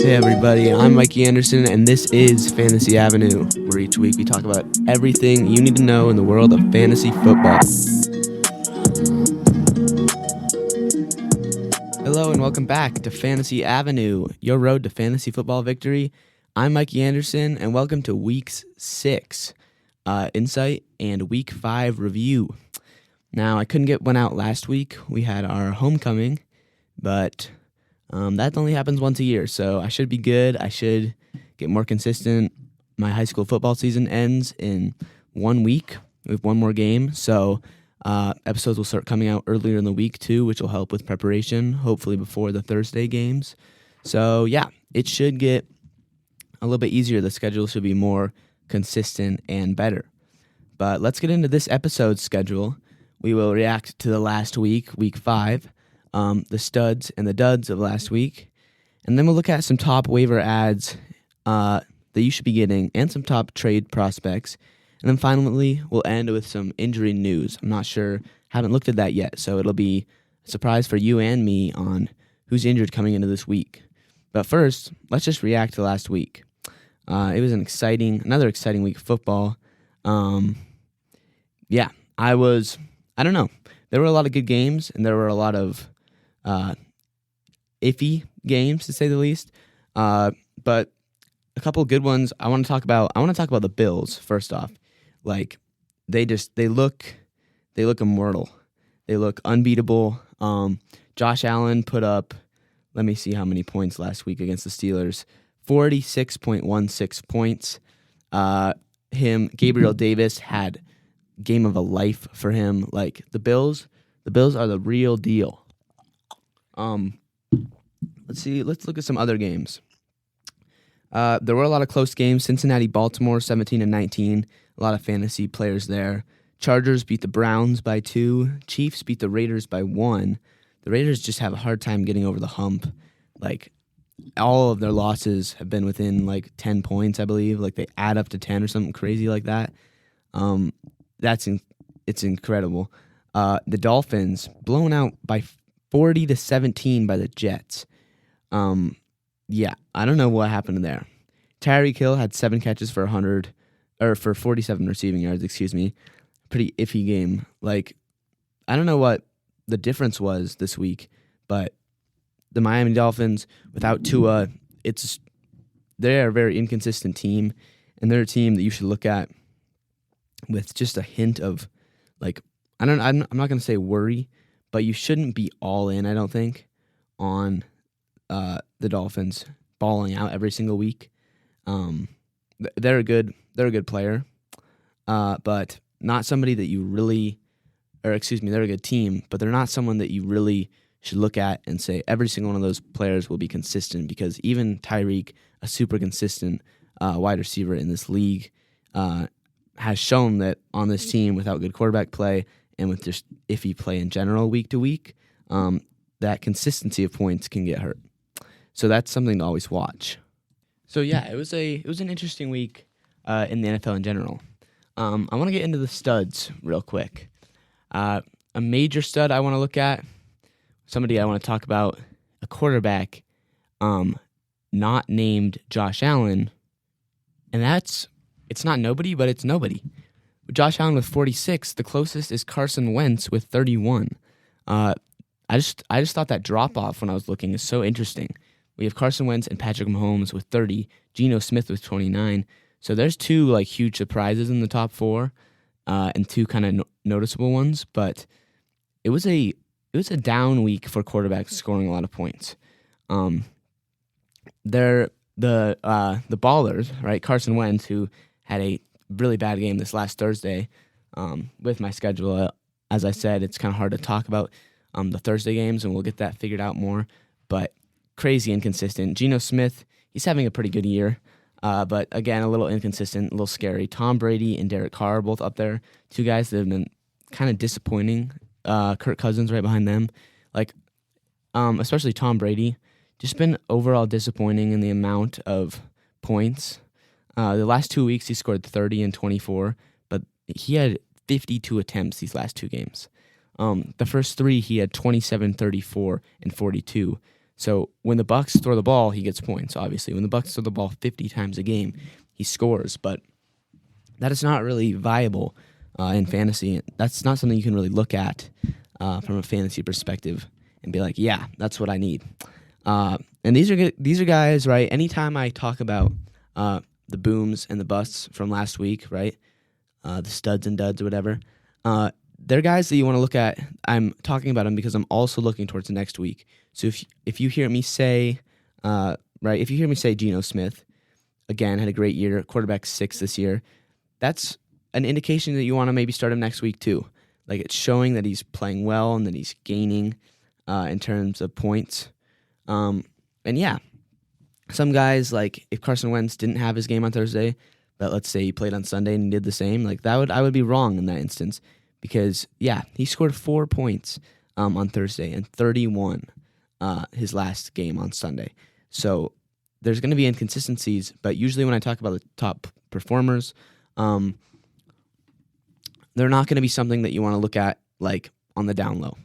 Hey everybody, I'm Mikey Andersen, and this is Fantasy Avenue, where each week we talk about everything you need to know in the world of fantasy football. Hello and welcome back to Fantasy Avenue, your road to fantasy football victory. I'm Mikey Andersen, and welcome to Week 6 insight and Week 5 review. Now, I couldn't get one out last week. We had our homecoming, but that only happens once a year, so I should be good. I should get more consistent. My high school football season ends in 1 week with one more game, so episodes will start coming out earlier in the week too, which will help with preparation, hopefully before the Thursday games. So yeah, it should get a little bit easier. The schedule should be more consistent and better. But let's get into this episode's schedule. We will react to the last week, Week 5, the studs and the duds of last week, and then we'll look at some top waiver ads that you should be getting and some top trade prospects. And then finally, we'll end with some injury news. I'm not sure, haven't looked at that yet, so it'll be a surprise for you and me on who's injured coming into this week. But first, let's just react to last week. It was another exciting week of football. I don't know. There were a lot of good games, and there were a lot of iffy games, to say the least. But a couple of good ones I want to talk about. I want to talk about the Bills first off. Like they look immortal. They look unbeatable. Josh Allen put up, let me see how many points last week against the Steelers. 46.16 points. Gabriel Davis had game of a life for him. Like the Bills are the real deal. Let's look at some other games. There were a lot of close games. Cincinnati, Baltimore, 17-19. A lot of fantasy players there. Chargers beat the Browns by 2. Chiefs beat the Raiders by 1. The Raiders just have a hard time getting over the hump. Like, all of their losses have been within, 10 points, I believe. Like, they add up to 10 or something crazy like that. It's incredible. The Dolphins blown out by 40-17 by the Jets. Yeah, I don't know what happened there. Tyreek Hill had 7 catches for 47 receiving yards, Pretty iffy game. Like, I don't know what the difference was this week, but the Miami Dolphins, without Tua, they're a very inconsistent team, and they're a team that you should look at with just a hint of, I'm not going to say worry, but you shouldn't be all in, I don't think, on the Dolphins balling out every single week. They're a good player, but not somebody that you really, they're a good team, but they're not someone that you really should look at and say every single one of those players will be consistent, because even Tyreek, a super consistent wide receiver in this league, has shown that on this team, without good quarterback play and with just iffy play in general week to week, that consistency of points can get hurt. So that's something to always watch. So yeah, it was an interesting week in the NFL in general. I want to get into the studs real quick. A major stud I want to look at, somebody I want to talk about, a quarterback not named Josh Allen, and it's not nobody, but it's nobody. Josh Allen with 46, the closest is Carson Wentz with 31. I just thought that drop-off when I was looking is so interesting. We have Carson Wentz and Patrick Mahomes with 30, Geno Smith with 29. So there's two huge surprises in the top 4, and two kind of noticeable ones. But it was a down week for quarterbacks scoring a lot of points. They're the ballers, right? Carson Wentz, who had a really bad game this last Thursday. With my schedule, as I said, it's kind of hard to talk about the Thursday games, and we'll get that figured out more. But crazy inconsistent. Geno Smith, he's having a pretty good year, but again, a little inconsistent, a little scary. Tom Brady and Derek Carr are both up there. Two guys that have been kind of disappointing. Kirk Cousins right behind them. Especially Tom Brady, just been overall disappointing in the amount of points. The last 2 weeks, he scored 30 and 24, but he had 52 attempts these last 2 games. The first 3, he had 27, 34, and 42. So when the Bucks throw the ball, he gets points. Obviously, when the Bucks throw the ball 50 times a game, he scores. But that is not really viable in fantasy. That's not something you can really look at from a fantasy perspective and be like, yeah, that's what I need. And these are guys, right? Anytime I talk about the booms and the busts from last week, right? The studs and duds or whatever. They're guys that you want to look at. I'm talking about them because I'm also looking towards the next week. So if you hear me say, if you hear me say Geno Smith, again, had a great year, quarterback 6 this year, that's an indication that you want to maybe start him next week too. Like, it's showing that he's playing well and that he's gaining in terms of points. And yeah, some guys, like if Carson Wentz didn't have his game on Thursday, but let's say he played on Sunday and he did the same, like I would be wrong in that instance. Because, yeah, he scored 4 points on Thursday and 31 his last game on Sunday. So there's going to be inconsistencies, but usually when I talk about the top performers, they're not going to be something that you want to look at like on the down low,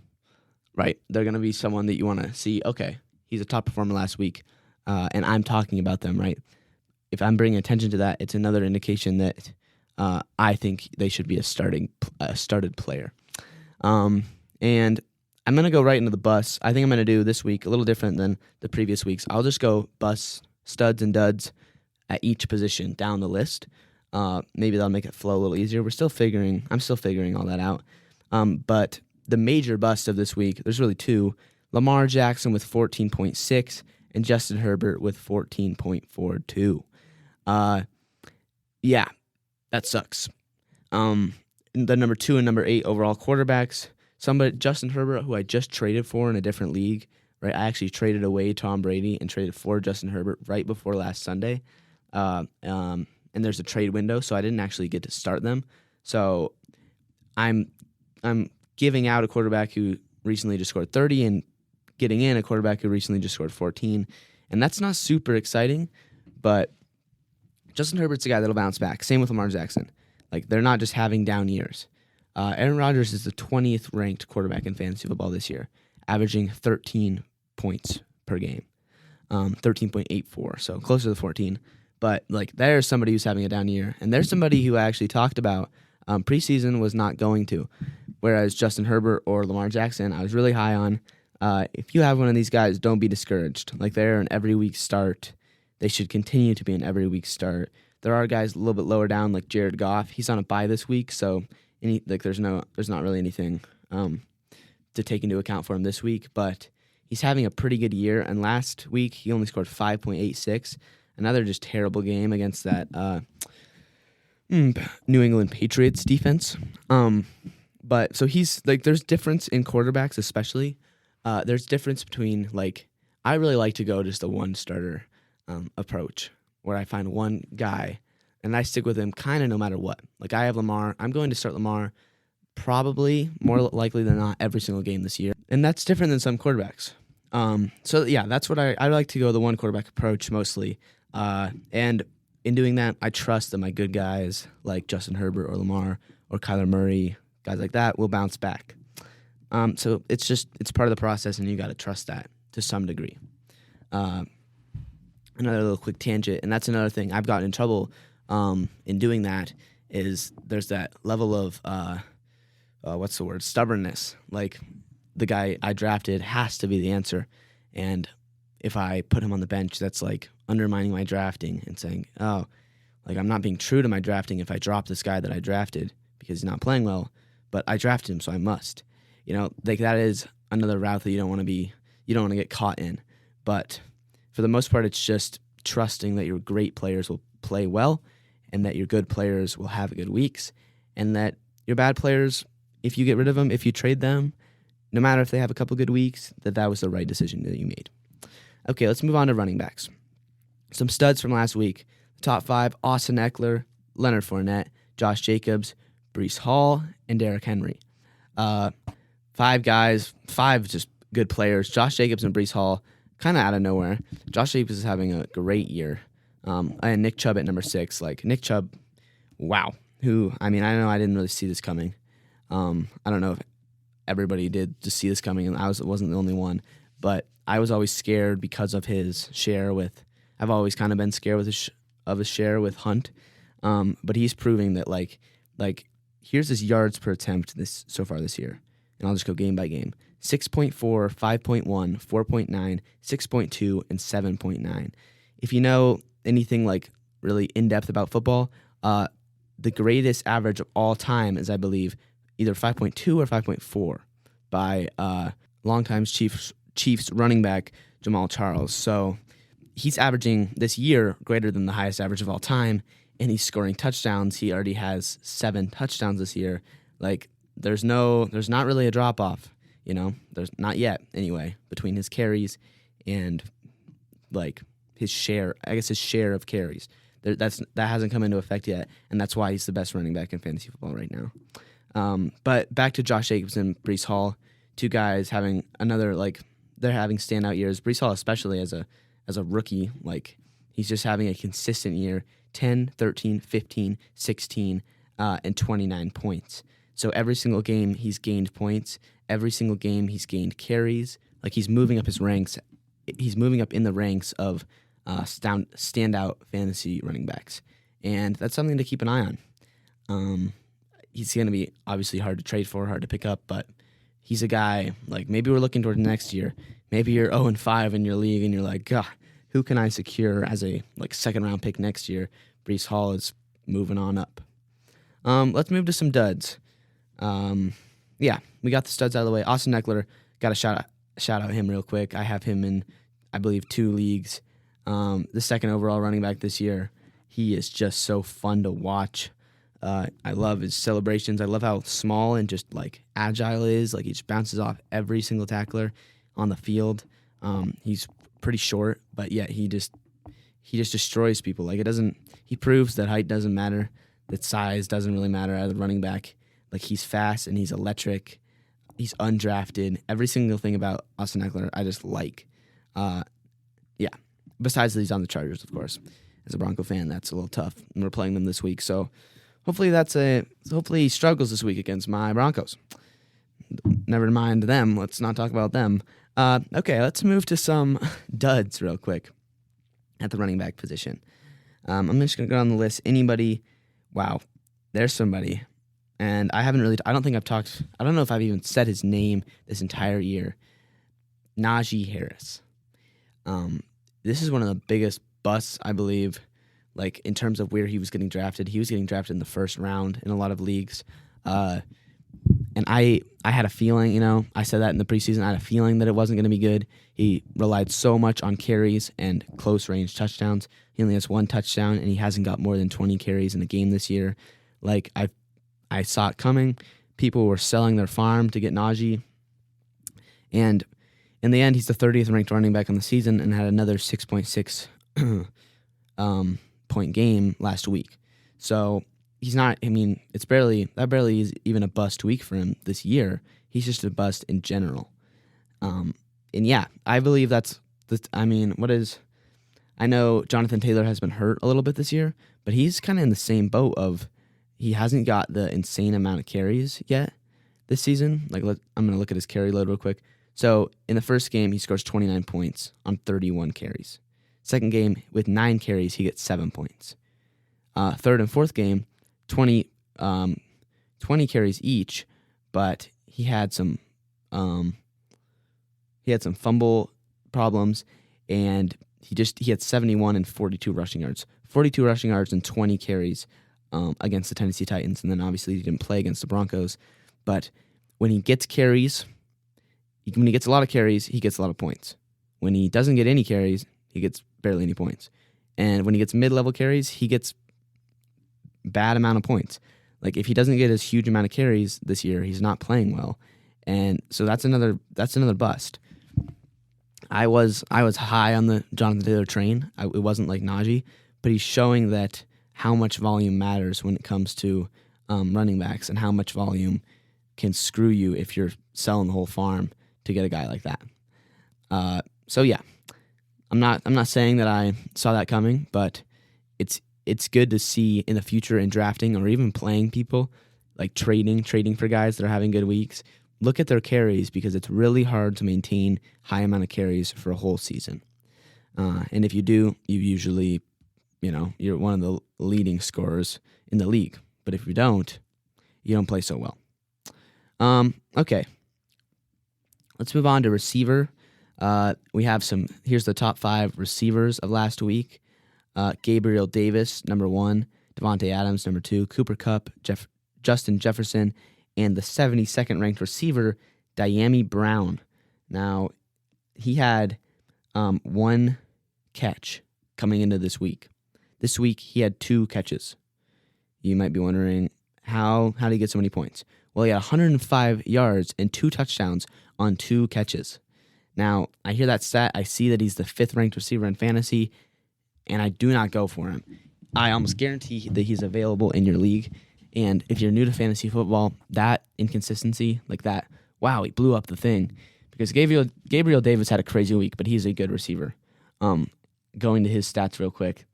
right? They're going to be someone that you want to see, okay, he's a top performer last week, and I'm talking about them, right? If I'm bringing attention to that, it's another indication that I think they should be a started player. And I'm going to go right into the bus. I think I'm going to do this week a little different than the previous weeks. I'll just go bus, studs, and duds at each position down the list. Maybe that'll make it flow a little easier. I'm still figuring all that out. But the major bust of this week, there's really 2. Lamar Jackson with 14.6 and Justin Herbert with 14.42. Yeah. That sucks. The number 2 and number 8 overall quarterbacks. Justin Herbert, who I just traded for in a different league, right? I actually traded away Tom Brady and traded for Justin Herbert right before last Sunday. And there's a trade window, so I didn't actually get to start them. So I'm giving out a quarterback who recently just scored 30 and getting in a quarterback who recently just scored 14. And that's not super exciting, but Justin Herbert's a guy that'll bounce back. Same with Lamar Jackson. Like, they're not just having down years. Aaron Rodgers is the 20th ranked quarterback in fantasy football this year, averaging 13 points per game, 13.84, so closer to 14. But like, there's somebody who's having a down year, and there's somebody who I actually talked about preseason was not going to. Whereas Justin Herbert or Lamar Jackson, I was really high on. If you have one of these guys, don't be discouraged. Like, they're an every week start. They should continue to be an every week start. There are guys a little bit lower down, like Jared Goff. He's on a bye this week, so there's not really anything to take into account for him this week. But he's having a pretty good year. And last week he only scored 5.86. Another just terrible game against that New England Patriots defense. But so he's like, there's difference in quarterbacks, especially. There's difference between, like, I really like to go just a one starter approach where I find one guy and I stick with him kind of no matter what. Like, I have Lamar. I'm going to start Lamar probably more likely than not every single game this year. And that's different than some quarterbacks. So yeah, that's what I like to go the one quarterback approach mostly. And in doing that, I trust that my good guys like Justin Herbert or Lamar or Kyler Murray, guys like that, will bounce back. So it's part of the process, and you got to trust that to some degree. Another little quick tangent, and that's another thing I've gotten in trouble in doing that, is there's that level of stubbornness. Like, the guy I drafted has to be the answer, and if I put him on the bench, that's like undermining my drafting and saying, oh, like, I'm not being true to my drafting if I drop this guy that I drafted because he's not playing well, but I drafted him, so I must. Like, that is another route that you don't want to get caught in. But for the most part, it's just trusting that your great players will play well and that your good players will have good weeks, and that your bad players, if you get rid of them, if you trade them, no matter if they have a couple good weeks, that was the right decision that you made. Okay, let's move on to running backs. Some studs from last week. The top 5, Austin Eckler, Leonard Fournette, Josh Jacobs, Breece Hall, and Derrick Henry. 5 guys, 5 just good players. Josh Jacobs and Breece Hall, kind of out of nowhere. Josh Jacobs is having a great year. And Nick Chubb at number 6. Like, Nick Chubb, wow. I know I didn't really see this coming. I don't know if everybody did just see this coming, and I wasn't the only one. but I was always scared because of his share with. I've always kind of been scared with his share with Hunt, but he's proving that like here's his yards per attempt so far this year, and I'll just go game by game: 6.4, 5.1, 4.9, 6.2, and 7.9. If you know anything like really in depth about football, the greatest average of all time is, I believe, either 5.2 or 5.4 by longtime Chiefs running back Jamal Charles. So he's averaging this year greater than the highest average of all time, and he's scoring touchdowns. He already has 7 touchdowns this year. Like there's not really a drop off, There's not yet anyway between his carries and like his share of carries. That hasn't come into effect yet, and that's why he's the best running back in fantasy football right now. But back to Josh Jacobs and Breece Hall, two guys having they're having standout years. Breece Hall especially as a rookie, like he's just having a consistent year, 10, 13, 15, 16, and 29 points. So every single game he's gained points. Every single game he's gained carries. Like he's moving up his ranks. He's moving up in the ranks of standout fantasy running backs, and that's something to keep an eye on. He's going to be obviously hard to trade for, hard to pick up, but he's a guy, like maybe we're looking toward next year. Maybe you're 0-5 in your league, and you're like, God, who can I secure as a second-round pick next year? Breece Hall is moving on up. Let's move to some duds. Yeah, we got the studs out of the way. Austin Eckler, got to shout out him real quick. I have him in, I believe, 2 leagues. The second overall running back this year. He is just so fun to watch. I love his celebrations. I love how small and just agile he is. Like he just bounces off every single tackler on the field. He's pretty short, but yet he just destroys people. Like he proves that height doesn't matter, that size doesn't really matter as a running back. Like he's fast and he's electric. He's undrafted. Every single thing about Austin Eckler I just like. Yeah. Besides that he's on the Chargers, of course. As a Bronco fan, that's a little tough. And we're playing them this week, so hopefully he struggles this week against my Broncos. Never mind them. Let's not talk about them. Okay, let's move to some duds real quick at the running back position. I'm just going to go down the list. Anybody, wow, there's somebody. And I don't know if I've even said his name this entire year. Najee Harris. This is one of the biggest busts, I believe, like in terms of where he was getting drafted. He was getting drafted in the first round in a lot of leagues. And I had a feeling, I said that in the preseason, I had a feeling that it wasn't going to be good. He relied so much on carries and close range touchdowns. He only has 1 touchdown, and he hasn't got more than 20 carries in a game this year. Like, I saw it coming. People were selling their farm to get Najee. And in the end, he's the 30th ranked running back on the season and had another 6.6 point game last week. So he's not, that barely is even a bust week for him this year. He's just a bust in general. And yeah, I believe I know Jonathan Taylor has been hurt a little bit this year, but he's kind of in the same boat of he hasn't got the insane amount of carries yet this season. I'm going to look at his carry load real quick. So in the first game, he scores 29 points on 31 carries. Second game, with 9 carries, he gets 7 points. Third and fourth game, 20 carries each, but he had some fumble problems, and he had 71 and 42 rushing yards. 42 rushing yards and 20 carries against the Tennessee Titans, and then obviously he didn't play against the Broncos. But when he gets a lot of carries, he gets a lot of points. When he doesn't get any carries, he gets barely any points. And when he gets mid-level carries, he gets bad amount of points. Like if he doesn't get his huge amount of carries this year, he's not playing well. And so that's another bust. I was high on the Jonathan Taylor train. It wasn't like Najee, but he's showing that how much volume matters when it comes to running backs, and how much volume can screw you if you're selling the whole farm to get a guy like that. So yeah, I'm not saying that I saw that coming, but it's good to see in the future in drafting or even playing people, like trading for guys that are having good weeks. look at their carries because it's really hard to maintain high amount of carries for a whole season. And if you do, you usually, you're one of the leading scorers in the league. But if you don't play so well. Okay. Let's move on to receiver. We have here's the top 5 receivers of last week. Gabriel Davis, number 1. Devontae Adams, number 2. Cooper Kupp, Justin Jefferson, and the 72nd ranked receiver, Dyami Brown. Now, he had 1 catch coming into this week. This week, he had 2 catches. You might be wondering, how did he get so many points? Well, he had 105 yards and 2 touchdowns on 2 catches. Now, I hear that stat. I see that he's the 5th ranked receiver in fantasy, and I do not go for him. I almost guarantee that he's available in your league. And if you're new to fantasy football, that inconsistency, like that, wow, he blew up the thing. Because Gabriel Davis had a crazy week, but he's a good receiver. Going to his stats real quick,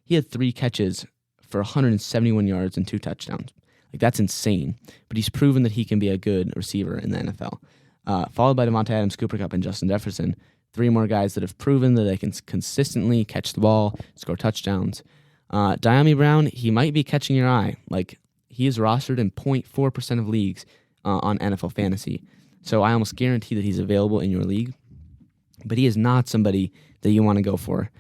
he had 3 catches for 171 yards and 2 touchdowns. Like, that's insane. But he's proven that he can be a good receiver in the NFL. Followed by Devontae Adams, Cooper Kupp, and Justin Jefferson. 3 more guys that have proven that they can consistently catch the ball, score touchdowns. Dyami Brown, he might be catching your eye. Like, he is rostered in 0.4% of leagues on NFL Fantasy. So I almost guarantee that he's available in your league. But he is not somebody that you want to go for.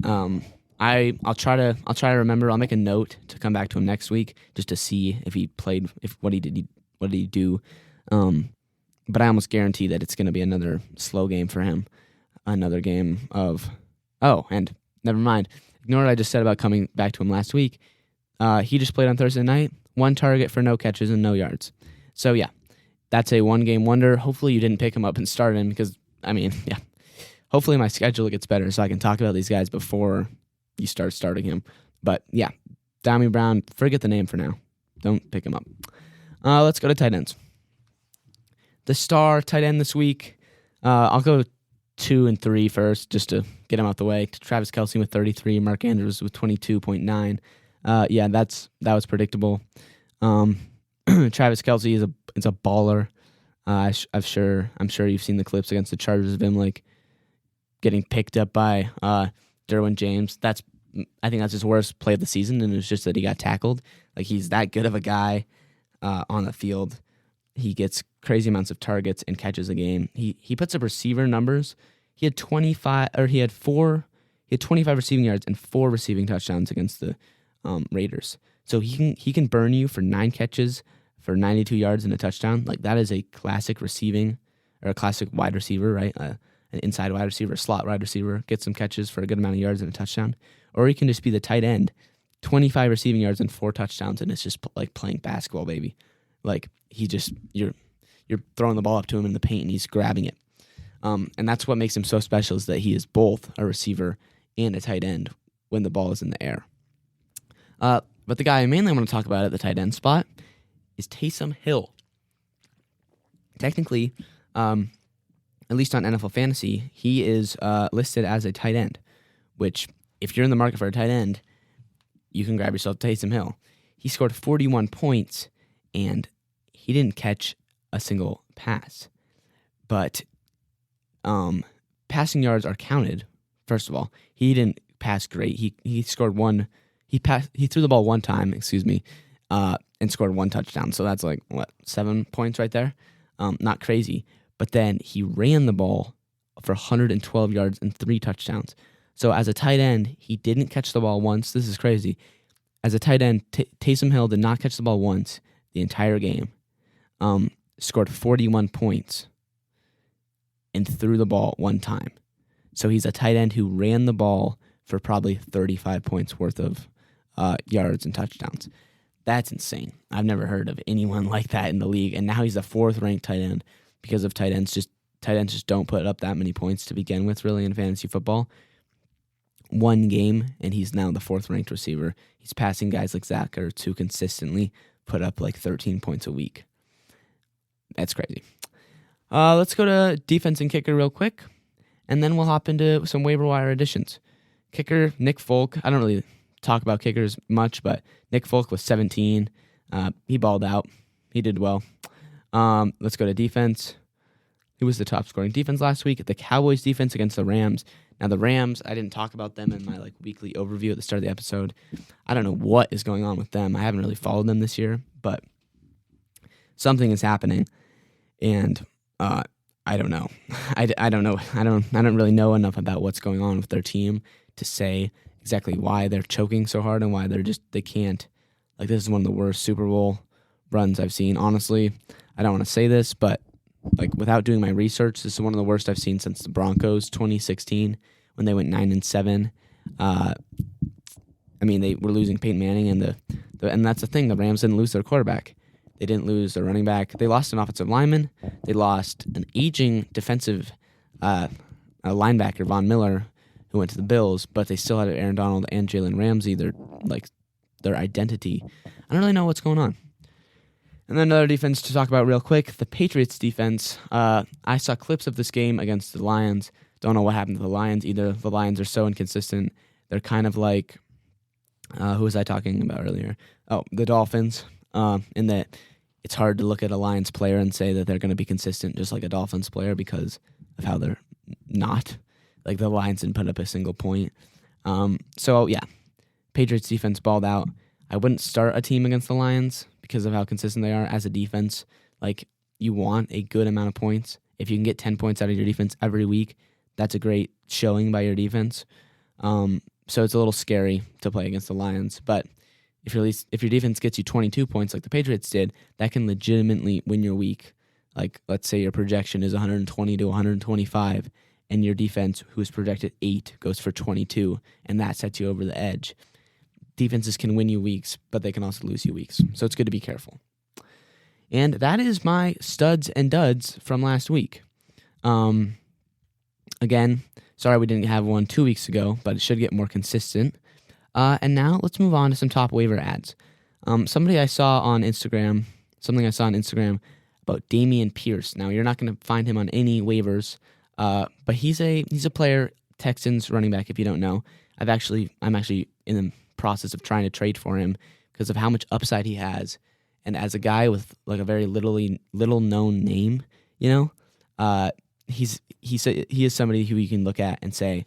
I'll try to remember. I'll make a note to come back to him next week just to see if he played, what did he do. But I almost guarantee that it's going to be another slow game for him. Another game of, and never mind. Ignore what I just said about coming back to him last week. He just played on Thursday night. 1 target for no catches and no yards. So yeah, that's a 1-game wonder. Hopefully you didn't pick him up and start him because, hopefully my schedule gets better so I can talk about these guys before you start starting him. But yeah, Dyami Brown, forget the name for now. Don't pick him up. Let's go to tight ends. The star tight end this week, I'll go 2 and 3 first just to get him out the way. Travis Kelce with 33, Mark Andrews with 22.9. That was predictable. Travis Kelce is a baller. I'm sure you've seen the clips against the Chargers of him like getting picked up by Derwin James. I think that's his worst play of the season, and it's just that he got tackled. Like, he's that good of a guy on the field. He gets crazy amounts of targets and catches a game. He puts up receiver numbers. He had 25 receiving yards and 4 receiving touchdowns against the Raiders. So he can burn you for 9 catches for 92 yards and a touchdown. Like, that is a classic receiving or a classic wide receiver, right? An inside wide receiver, slot wide receiver, get some catches for a good amount of yards and a touchdown. Or he can just be the tight end, 25 receiving yards and 4 touchdowns, and it's just like playing basketball, baby. Like, you're throwing the ball up to him in the paint and he's grabbing it. And that's what makes him so special, is that he is both a receiver and a tight end when the ball is in the air. But the guy I mainly want to talk about at the tight end spot is Taysom Hill. Technically, at least on NFL Fantasy, he is listed as a tight end, which, if you're in the market for a tight end, you can grab yourself Taysom Hill. He scored 41 points, and he didn't catch a single pass. But passing yards are counted. First of all, he didn't pass great. He scored 1. He threw the ball 1 time, and scored 1 touchdown. So that's 7 points right there. Not crazy. But then he ran the ball for 112 yards and 3 touchdowns. So as a tight end, he didn't catch the ball once. This is crazy. As a tight end, Taysom Hill did not catch the ball once the entire game. Scored 41 points and threw the ball 1 time. So he's a tight end who ran the ball for probably 35 points worth of yards and touchdowns. That's insane. I've never heard of anyone like that in the league. And now he's the 4th ranked tight end because of tight ends just don't put up that many points to begin with, really, in fantasy football. 1 game, and he's now the 4th ranked receiver. He's passing guys like Zach Ertz, who consistently put up 13 points a week. That's crazy. Let's go to defense and kicker real quick, and then we'll hop into some waiver wire additions. Kicker, Nick Folk. I don't really talk about kickers much, but Nick Folk was 17. He balled out. He did well. Let's go to defense. Who was the top scoring defense last week? The Cowboys defense against the Rams. Now the Rams, I didn't talk about them in my weekly overview at the start of the episode. I don't know what is going on with them. I haven't really followed them this year, but something is happening, and I don't know. I don't know. I don't really know enough about what's going on with their team to say exactly why they're choking so hard and why they can't. This is one of the worst Super Bowl runs I've seen. Honestly, I don't want to say this, but without doing my research, this is one of the worst I've seen since the Broncos 2016 when they went 9-7. They were losing Peyton Manning and that's the thing. The Rams didn't lose their quarterback. They didn't lose their running back. They lost an offensive lineman. They lost an aging defensive linebacker, Von Miller, who went to the Bills, but they still had Aaron Donald and Jalen Ramsey. Their identity. I don't really know what's going on. And then another defense to talk about real quick, the Patriots defense. I saw clips of this game against the Lions. Don't know what happened to the Lions either. The Lions are so inconsistent. They're kind of like, who was I talking about earlier? Oh, the Dolphins. In that it's hard to look at a Lions player and say that they're going to be consistent just like a Dolphins player because of how they're not. The Lions didn't put up a single point. Patriots defense balled out. I wouldn't start a team against the Lions because of how consistent they are as a defense. You want a good amount of points. If you can get 10 points out of your defense every week, that's a great showing by your defense. So it's a little scary to play against the Lions. But if your defense gets you 22 points like the Patriots did, that can legitimately win your week. Let's say your projection is 120 to 125, and your defense, who's projected 8, goes for 22, and that sets you over the edge. Defenses can win you weeks, but they can also lose you weeks. So it's good to be careful. And that is my studs and duds from last week. Again, sorry we didn't have one 2 weeks ago, but it should get more consistent. And now let's move on to some top waiver ads. Something I saw on Instagram about Dameon Pierce. Now you're not going to find him on any waivers, but he's a player, Texans running back. If you don't know, I'm actually in the process of trying to trade for him because of how much upside he has, and as a guy with a very little known name, he is somebody who you can look at and say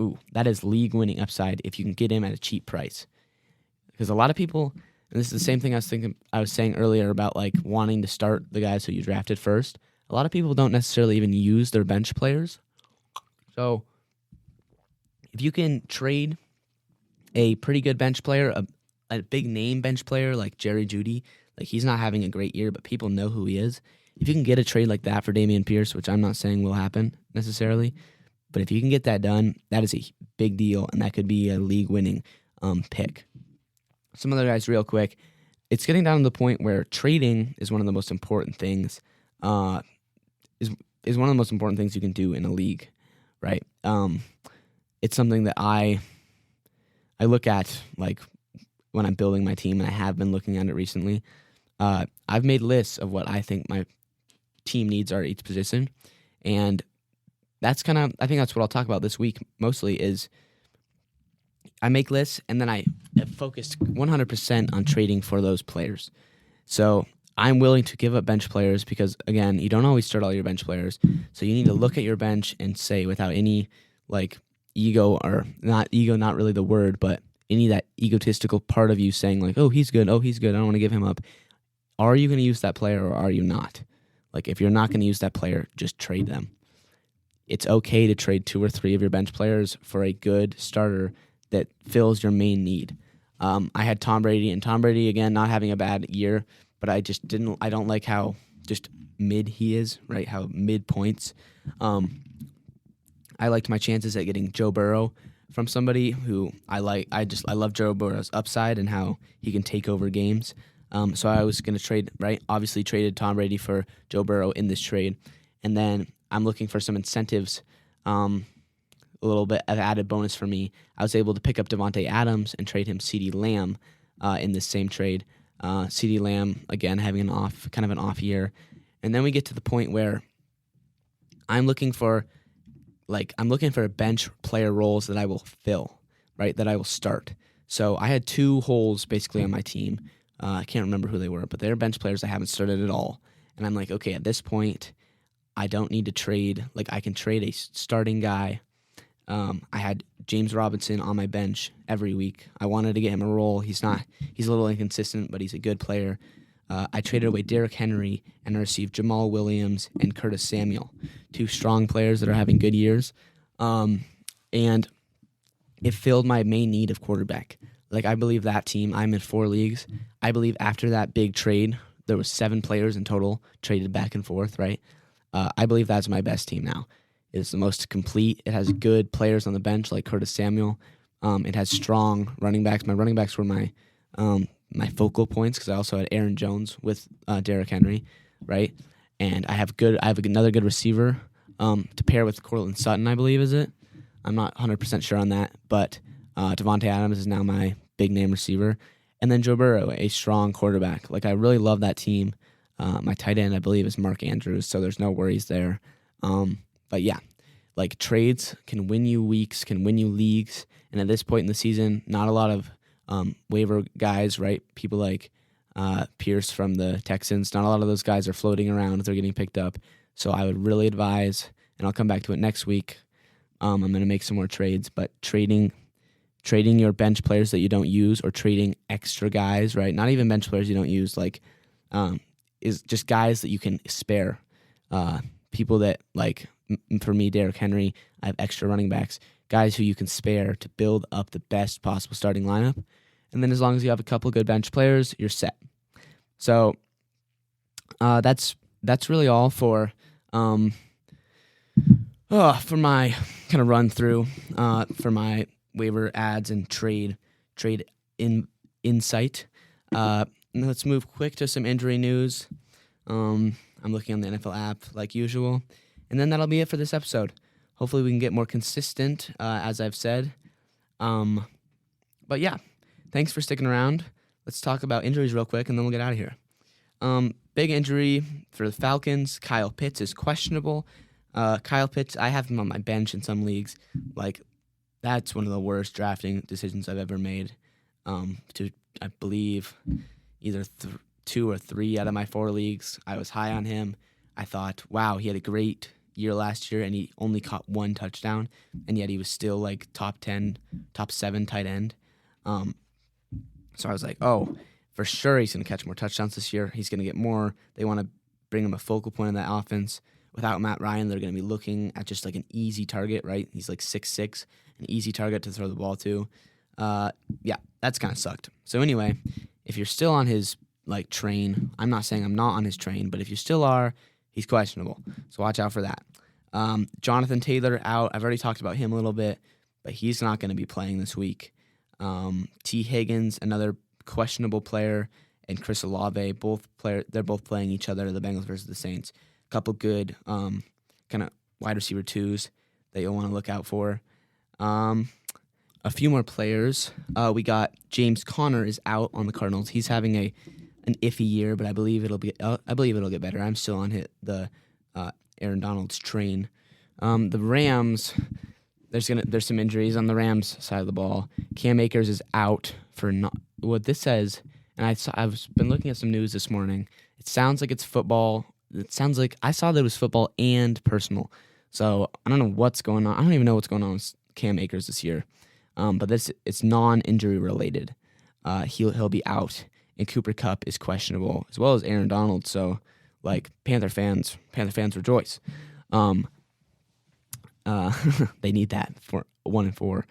ooh, that is league winning upside if you can get him at a cheap price. Because a lot of people, and this is the same thing I was saying earlier about wanting to start the guys who you drafted first. A lot of people don't necessarily even use their bench players. So if you can trade a pretty good bench player, a big name bench player like Jerry Jeudy, he's not having a great year, but people know who he is. If you can get a trade like that for Dameon Pierce, which I'm not saying will happen necessarily, but if you can get that done, that is a big deal, and that could be a league-winning pick. Some other guys real quick. It's getting down to the point where trading is one of the most important things, is one of the most important things you can do in a league, right? It's something that I look at when I'm building my team, and I have been looking at it recently. I've made lists of what I think my team needs are at each position, and I think that's what I'll talk about this week mostly is I make lists, and then I have focused 100% on trading for those players. So I'm willing to give up bench players because, again, you don't always start all your bench players. So you need to look at your bench and say, without any ego, or not ego, not really the word, but any of that egotistical part of you saying oh, he's good, I don't want to give him up. Are you going to use that player or are you not? If you're not going to use that player, just trade them. It's okay to trade 2 or 3 of your bench players for a good starter that fills your main need. I had Tom Brady, and Tom Brady, again, not having a bad year, but I don't like how just mid he is, right? How mid points. I liked my chances at getting Joe Burrow from somebody who I like. I love Joe Burrow's upside and how he can take over games. So I was going to trade, right? Obviously traded Tom Brady for Joe Burrow in this trade. And then I'm looking for some incentives, a little bit of added bonus for me. I was able to pick up Devontae Adams and trade him CeeDee Lamb in this same trade. CeeDee Lamb, again, having an off year. And then we get to the point where I'm looking for bench player roles that I will fill, right, that I will start. So I had 2 holes basically on my team. I can't remember who they were, but they're bench players I haven't started at all. And I'm like, okay, at this point, I don't need to trade. Like, I can trade a starting guy. I had James Robinson on my bench every week. I wanted to get him a role. He's a little inconsistent, but he's a good player. I traded away Derrick Henry and I received Jamal Williams and Curtis Samuel, two strong players that are having good years. And it filled my main need of quarterback. Like, I believe that team, I'm in 4 leagues. I believe after that big trade, there was 7 players in total traded back and forth, right? I believe that's my best team now. It's the most complete. It has good players on the bench like Curtis Samuel. It has strong running backs. My running backs were my focal points because I also had Aaron Jones with Derrick Henry, right? And I have another good receiver to pair with Cortland Sutton, I believe, is it? I'm not 100% sure on that, but Devontae Adams is now my big name receiver. And then Joe Burrow, a strong quarterback. Like, I really love that team. My tight end, I believe, is Mark Andrews, so there's no worries there. But yeah, like, trades can win you weeks, can win you leagues. And at this point in the season, not a lot of waiver guys, right? People like Pierce from the Texans, not a lot of those guys are floating around if they're getting picked up. So I would really advise, and I'll come back to it next week, I'm going to make some more trades, but trading your bench players that you don't use or trading extra guys, right? Not even bench players you don't use, like, is just guys that you can spare. People that, like, for me, Derrick Henry, I have extra running backs, guys who you can spare to build up the best possible starting lineup. And then as long as you have a couple good bench players, you're set. So that's really all for my kind of run through for my waiver ads and trade insight. Let's move quick to some injury news. I'm looking on the NFL app like usual. And then that'll be it for this episode. Hopefully we can get more consistent, as I've said. But yeah, thanks for sticking around. Let's talk about injuries real quick, and then we'll get out of here. Big injury for the Falcons. Kyle Pitts is questionable. Kyle Pitts, I have him on my bench in some leagues. Like, that's one of the worst drafting decisions I've ever made. I believe, either 2 or 3 out of my 4 leagues, I was high on him. I thought, wow, he had a great year last year, and he only caught 1 touchdown, and yet he was still like top 10, top 7 tight end. So I was like, oh, for sure he's going to catch more touchdowns this year. He's going to get more. They want to bring him a focal point in that offense. Without Matt Ryan, they're going to be looking at just like an easy target, right? He's like 6'6", an easy target to throw the ball to. Yeah, that's kind of sucked. So anyway, if you're still on his like train, I'm not saying I'm not on his train, but if you still are, he's questionable. So watch out for that. Jonathan Taylor out. I've already talked about him a little bit, but he's not going to be playing this week. T. Higgins, another questionable player, and Chris Olave, they're both playing each other, the Bengals versus the Saints. A couple good kind of wide receiver 2s that you'll want to look out for. A few more players. We got James Conner is out on the Cardinals. He's having an iffy year, but I believe it'll get better. I'm still on the Aaron Donald's train. The Rams, there's some injuries on the Rams side of the ball. Cam Akers is out for what this says, and I've been looking at some news this morning. It sounds like it's football. It sounds like I saw that it was football and personal. So I don't know what's going on. I don't even know what's going on with Cam Akers this year. But it's non-injury related. He'll be out, and Cooper Kupp is questionable, as well as Aaron Donald. So, like, Panther fans rejoice. They need that for 1-4.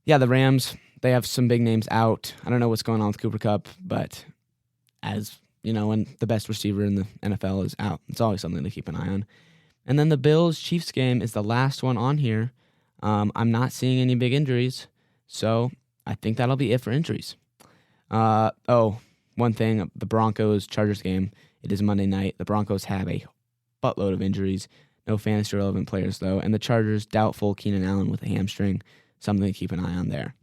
Yeah, the Rams, they have some big names out. I don't know what's going on with Cooper Kupp, but as you know, when the best receiver in the NFL is out, it's always something to keep an eye on. And then the Bills-Chiefs game is the last one on here. I'm not seeing any big injuries, so I think that'll be it for injuries. One thing, the Broncos-Chargers game, it is Monday night. The Broncos have a buttload of injuries. No fantasy-relevant players, though. And the Chargers, doubtful Keenan Allen with a hamstring. Something to keep an eye on there.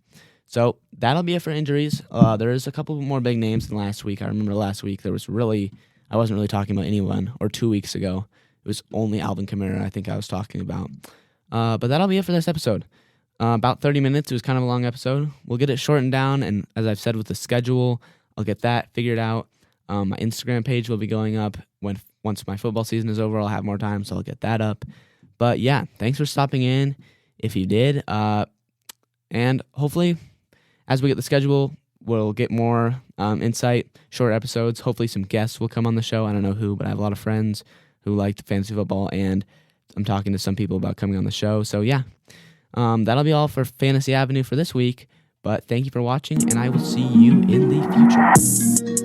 So that'll be it for injuries. There is a couple more big names than last week. I remember last week I wasn't really talking about anyone, or 2 weeks ago. It was only Alvin Kamara I think I was talking about. But that'll be it for this episode. About 30 minutes. It was kind of a long episode. We'll get it shortened down, and as I've said with the schedule, I'll get that figured out. My Instagram page will be going up once my football season is over. I'll have more time, so I'll get that up. But yeah, thanks for stopping in if you did. And hopefully, as we get the schedule, we'll get more insight, short episodes. Hopefully some guests will come on the show. I don't know who, but I have a lot of friends who like fantasy football, and I'm talking to some people about coming on the show. So yeah, that'll be all for Fantasy Avenue for this week. But thank you for watching, and I will see you in the future.